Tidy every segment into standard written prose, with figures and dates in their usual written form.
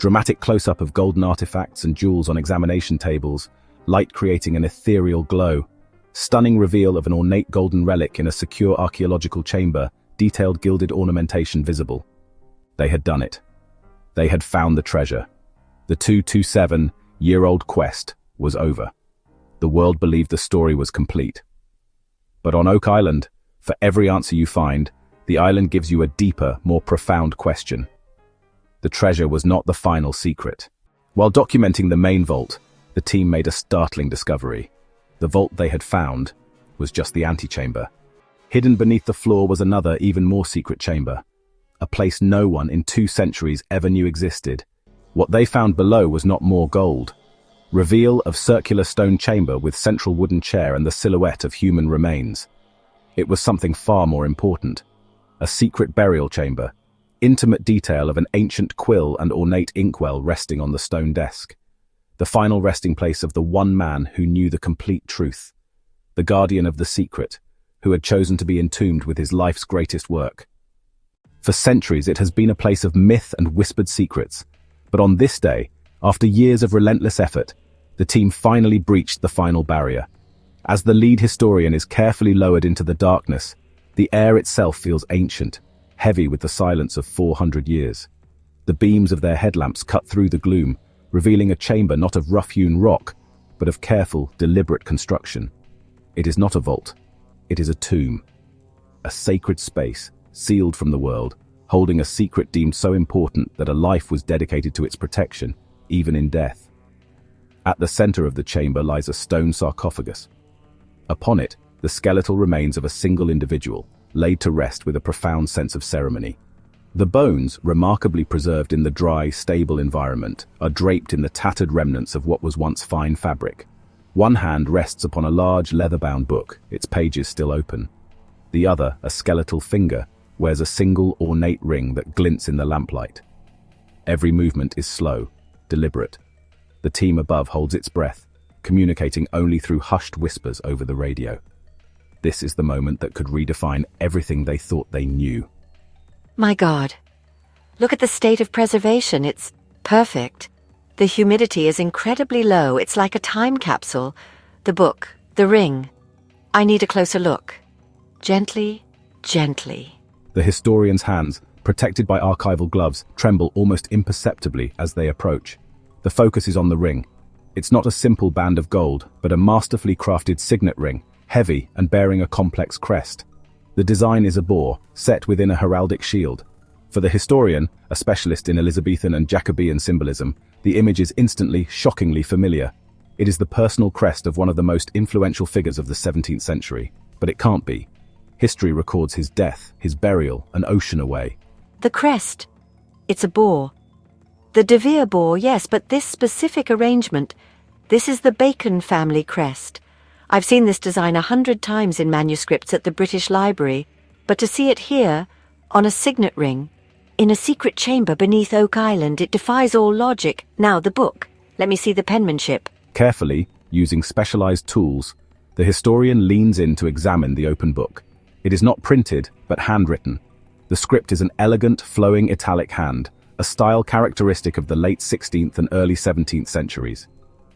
Dramatic close-up of golden artifacts and jewels on examination tables, light creating an ethereal glow. Stunning reveal of an ornate golden relic in a secure archaeological chamber, detailed gilded ornamentation visible. They had done it. They had found the treasure. The 227-year-old quest was over. The world believed the story was complete. But on Oak Island, for every answer you find, the island gives you a deeper, more profound question. The treasure was not the final secret. While documenting the main vault, the team made a startling discovery. The vault they had found was just the antechamber. Hidden beneath the floor was another, even more secret chamber, a place no one in 2 centuries ever knew existed. What they found below was not more gold. Reveal of circular stone chamber with central wooden chair and the silhouette of human remains. It was something far more important. A secret burial chamber. Intimate detail of an ancient quill and ornate inkwell resting on the stone desk. The final resting place of the one man who knew the complete truth. The guardian of the secret, who had chosen to be entombed with his life's greatest work. For centuries it has been a place of myth and whispered secrets, but on this day, after years of relentless effort, the team finally breached the final barrier. As the lead historian is carefully lowered into the darkness, the air itself feels ancient, heavy with the silence of 400 years. The beams of their headlamps cut through the gloom, revealing a chamber not of rough-hewn rock, but of careful, deliberate construction. It is not a vault. It is a tomb. A sacred space, sealed from the world, holding a secret deemed so important that a life was dedicated to its protection, even in death. At the center of the chamber lies a stone sarcophagus. Upon it, the skeletal remains of a single individual, laid to rest with a profound sense of ceremony. The bones, remarkably preserved in the dry, stable environment, are draped in the tattered remnants of what was once fine fabric. One hand rests upon a large leather-bound book, its pages still open. The other, a skeletal finger, wears a single ornate ring that glints in the lamplight. Every movement is slow, deliberate. The team above holds its breath, communicating only through hushed whispers over the radio. This is the moment that could redefine everything they thought they knew. My God, look at the state of preservation. It's perfect. The humidity is incredibly low. It's like a time capsule. The book, the ring. I need a closer look. Gently, gently. The historian's hands, protected by archival gloves, tremble almost imperceptibly as they approach. The focus is on the ring. It's not a simple band of gold, but a masterfully crafted signet ring, heavy and bearing a complex crest. The design is a boar, set within a heraldic shield. For the historian, a specialist in Elizabethan and Jacobean symbolism, the image is instantly, shockingly familiar. It is the personal crest of one of the most influential figures of the 17th century. But it can't be. History records his death, his burial, an ocean away. The crest. It's a boar. The De Vere boar, yes, but this specific arrangement, this is the Bacon family crest. I've seen this design 100 times in manuscripts at the British Library, but to see it here, on a signet ring, in a secret chamber beneath Oak Island, it defies all logic. Now, the book. Let me see the penmanship. Carefully, using specialized tools, the historian leans in to examine the open book. It is not printed, but handwritten. The script is an elegant, flowing italic hand, a style characteristic of the late 16th and early 17th centuries.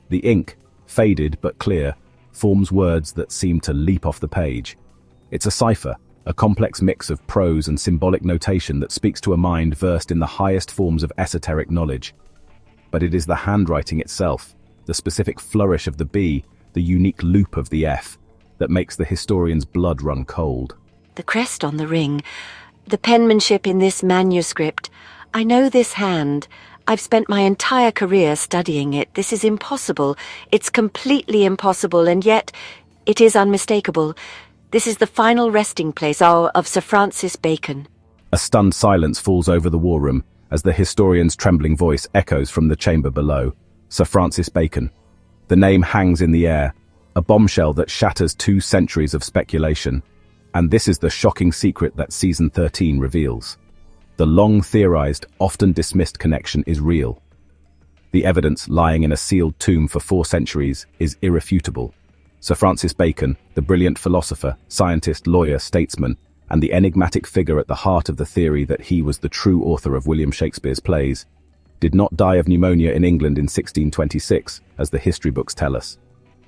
The ink, faded but clear, forms words that seem to leap off the page. It's a cipher, a complex mix of prose and symbolic notation that speaks to a mind versed in the highest forms of esoteric knowledge. But it is the handwriting itself, the specific flourish of the B, the unique loop of the F, that makes the historian's blood run cold. The crest on the ring, the penmanship in this manuscript. I know this hand. I've spent my entire career studying it. This is impossible. It's completely impossible, and yet it is unmistakable. This is the final resting place of Sir Francis Bacon. A stunned silence falls over the war room as the historian's trembling voice echoes from the chamber below. Sir Francis Bacon. The name hangs in the air, a bombshell that shatters 2 centuries of speculation. And this is the shocking secret that Season 13 reveals. The long-theorized, often dismissed connection is real. The evidence lying in a sealed tomb for 4 centuries is irrefutable. Sir Francis Bacon, the brilliant philosopher, scientist, lawyer, statesman, and the enigmatic figure at the heart of the theory that he was the true author of William Shakespeare's plays, did not die of pneumonia in England in 1626, as the history books tell us.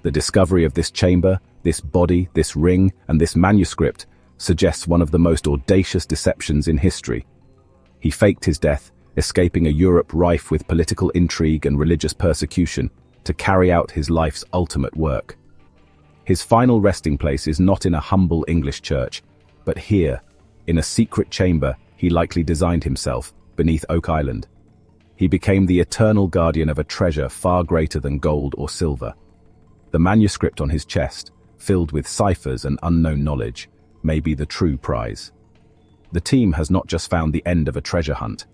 The discovery of this chamber, this body, this ring, and this manuscript suggests one of the most audacious deceptions in history. He faked his death, escaping a Europe rife with political intrigue and religious persecution, to carry out his life's ultimate work. His final resting place is not in a humble English church, but here, in a secret chamber he likely designed himself, beneath Oak Island. He became the eternal guardian of a treasure far greater than gold or silver. The manuscript on his chest, filled with ciphers and unknown knowledge, may be the true prize. The team has not just found the end of a treasure hunt,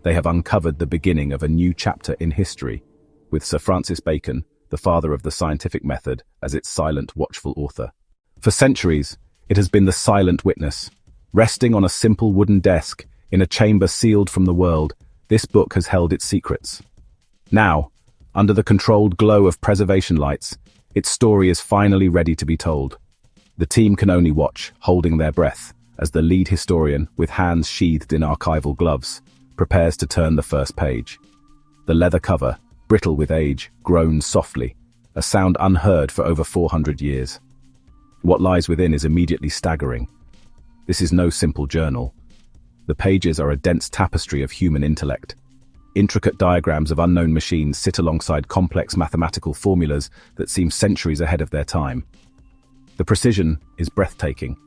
they have uncovered the beginning of a new chapter in history, with Sir Francis Bacon, the father of the scientific method, as its silent, watchful author. For centuries, it has been the silent witness. Resting on a simple wooden desk, in a chamber sealed from the world, this book has held its secrets. Now, under the controlled glow of preservation lights, its story is finally ready to be told. The team can only watch, holding their breath, as the lead historian, with hands sheathed in archival gloves, prepares to turn the first page. The leather cover, brittle with age, groans softly, a sound unheard for over 400 years. What lies within is immediately staggering. This is no simple journal. The pages are a dense tapestry of human intellect. Intricate diagrams of unknown machines sit alongside complex mathematical formulas that seem centuries ahead of their time. The precision is breathtaking.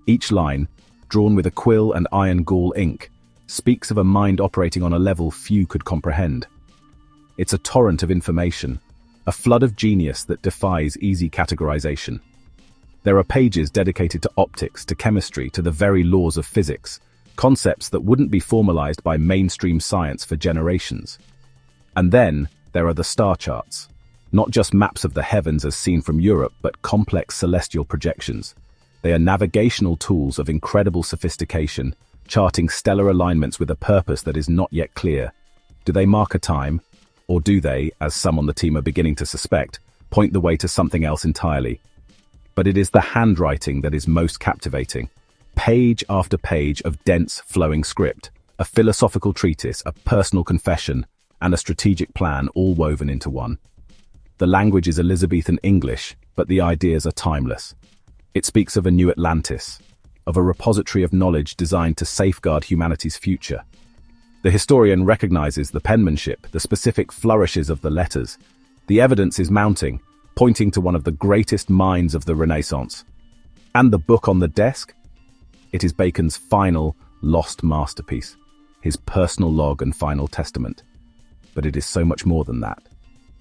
Each line, drawn with a quill and iron gall ink, speaks of a mind operating on a level few could comprehend. It's a torrent of information, a flood of genius that defies easy categorization. There are pages dedicated to optics, to chemistry, to the very laws of physics, concepts that wouldn't be formalized by mainstream science for generations. And then there are the star charts, not just maps of the heavens as seen from Europe, but complex celestial projections. They are navigational tools of incredible sophistication, charting stellar alignments with a purpose that is not yet clear. Do they mark a time? Or do they, as some on the team are beginning to suspect, point the way to something else entirely? But it is the handwriting that is most captivating. Page after page of dense, flowing script, a philosophical treatise, a personal confession, and a strategic plan all woven into one. The language is Elizabethan English, but the ideas are timeless. It speaks of a new Atlantis, of a repository of knowledge designed to safeguard humanity's future. The historian recognizes the penmanship, the specific flourishes of the letters. The evidence is mounting, pointing to one of the greatest minds of the Renaissance. And the book on the desk? It is Bacon's final, lost masterpiece, his personal log and final testament. But it is so much more than that.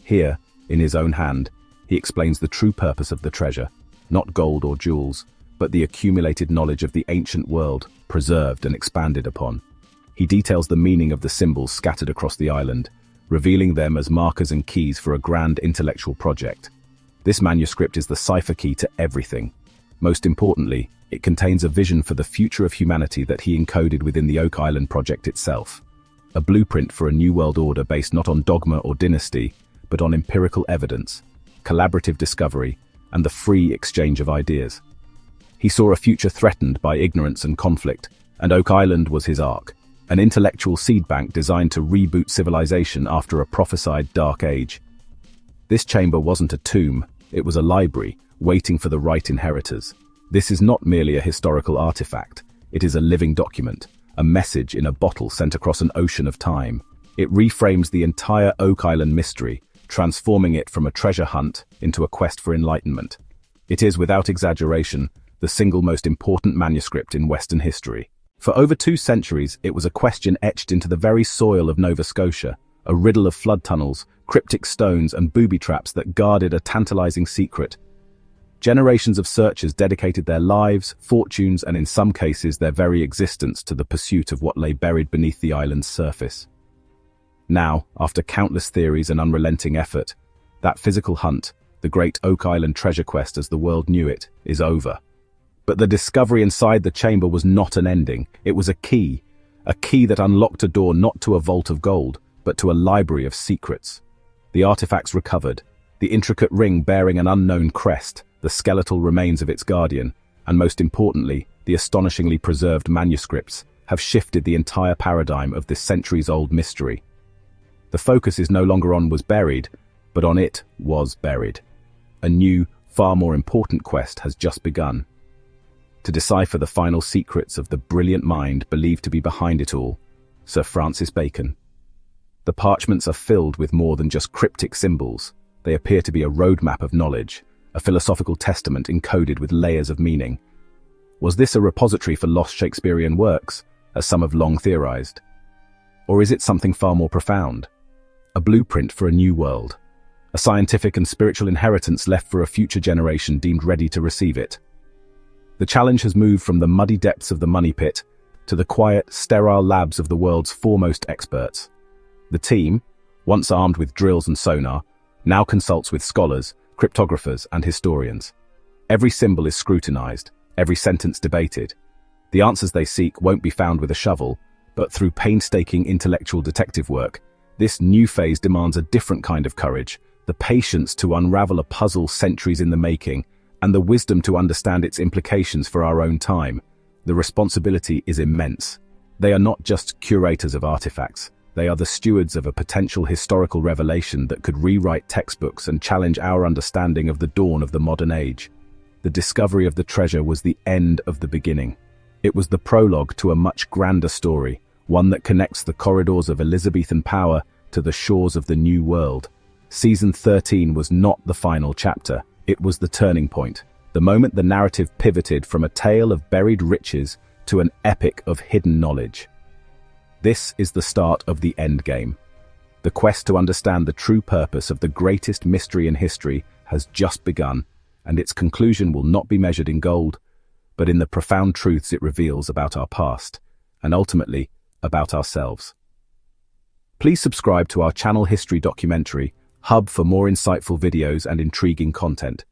Here, in his own hand, he explains the true purpose of the treasure, not gold or jewels, but the accumulated knowledge of the ancient world, preserved and expanded upon. He details the meaning of the symbols scattered across the island, revealing them as markers and keys for a grand intellectual project. This manuscript is the cipher key to everything. Most importantly, it contains a vision for the future of humanity that he encoded within the Oak Island project itself. A blueprint for a new world order based not on dogma or dynasty, but on empirical evidence, collaborative discovery, and the free exchange of ideas. He saw a future threatened by ignorance and conflict, and Oak Island was his ark, an intellectual seed bank designed to reboot civilization after a prophesied dark age. This chamber wasn't a tomb, it was a library, waiting for the right inheritors. This is not merely a historical artifact, it is a living document, a message in a bottle sent across an ocean of time. It reframes the entire Oak Island mystery, transforming it from a treasure hunt into a quest for enlightenment. It is, without exaggeration, the single most important manuscript in Western history. For over 2 centuries, it was a question etched into the very soil of Nova Scotia, a riddle of flood tunnels, cryptic stones, and booby traps that guarded a tantalizing secret. Generations of searchers dedicated their lives, fortunes, and in some cases their very existence to the pursuit of what lay buried beneath the island's surface. Now, after countless theories and unrelenting effort, that physical hunt, the great Oak Island treasure quest as the world knew it, is over. But the discovery inside the chamber was not an ending. It was a key that unlocked a door not to a vault of gold, but to a library of secrets. The artifacts recovered, the intricate ring bearing an unknown crest, the skeletal remains of its guardian, and most importantly, the astonishingly preserved manuscripts, have shifted the entire paradigm of this centuries-old mystery. The focus is no longer on was buried, but on it was buried. A new, far more important quest has just begun. To decipher the final secrets of the brilliant mind believed to be behind it all, Sir Francis Bacon. The parchments are filled with more than just cryptic symbols. They appear to be a roadmap of knowledge, a philosophical testament encoded with layers of meaning. Was this a repository for lost Shakespearean works, as some have long theorized? Or is it something far more profound? A blueprint for a new world, a scientific and spiritual inheritance left for a future generation deemed ready to receive it. The challenge has moved from the muddy depths of the money pit to the quiet, sterile labs of the world's foremost experts. The team, once armed with drills and sonar, now consults with scholars, cryptographers, and historians. Every symbol is scrutinized, every sentence debated. The answers they seek won't be found with a shovel, but through painstaking intellectual detective work. This new phase demands a different kind of courage, the patience to unravel a puzzle centuries in the making, and the wisdom to understand its implications for our own time. The responsibility is immense. They are not just curators of artifacts. They are the stewards of a potential historical revelation that could rewrite textbooks and challenge our understanding of the dawn of the modern age. The discovery of the treasure was the end of the beginning. It was the prologue to a much grander story, one that connects the corridors of Elizabethan power to the shores of the New World. Season 13 was not the final chapter, it was the turning point, the moment the narrative pivoted from a tale of buried riches to an epic of hidden knowledge. This is the start of the endgame. The quest to understand the true purpose of the greatest mystery in history has just begun, and its conclusion will not be measured in gold, but in the profound truths it reveals about our past, and ultimately, about ourselves. Please subscribe to our channel History Documentary Hub for more insightful videos and intriguing content.